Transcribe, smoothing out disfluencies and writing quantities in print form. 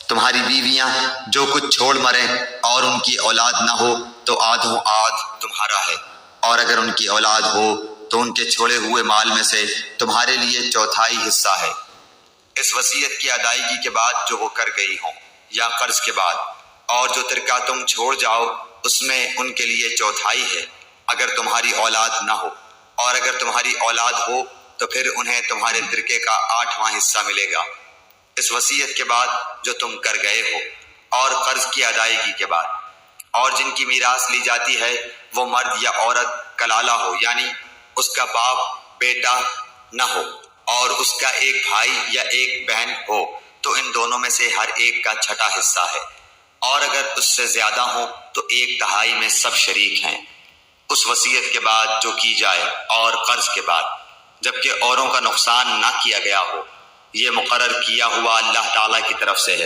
تمہاری بیویاں جو کچھ چھوڑ مریں اور ان کی اولاد نہ ہو تو آدھوں آدھ تمہارا ہے، اور اگر ان کی اولاد ہو تو ان کے چھوڑے ہوئے مال میں سے تمہارے لیے چوتھائی حصہ ہے، اس وصیت کی ادائیگی کے بعد جو وہ کر گئی ہوں یا قرض کے بعد، اور جو ترکہ تم چھوڑ جاؤ اس میں ان کے لیے چوتھائی ہے اگر تمہاری اولاد نہ ہو، اور اگر تمہاری اولاد ہو تو پھر انہیں تمہارے ترکے کا 8واں حصہ ملے گا، اس وصیت کے بعد جو تم کر گئے ہو اور قرض کی ادائیگی کے بعد۔ اور جن کی میراث لی جاتی ہے وہ مرد یا عورت کلالہ ہو، یعنی اس کا باپ بیٹا نہ ہو اور اس کا ایک بھائی یا ایک بہن ہو تو ان دونوں میں سے ہر ایک کا چھٹا حصہ ہے، اور اگر اس سے زیادہ ہوں تو 1/3 میں سب شریک ہیں، اس وصیت کے بعد جو کی جائے اور قرض کے بعد، جبکہ اوروں کا نقصان نہ کیا گیا ہو۔ یہ مقرر کیا ہوا اللہ تعالیٰ کی طرف سے ہے۔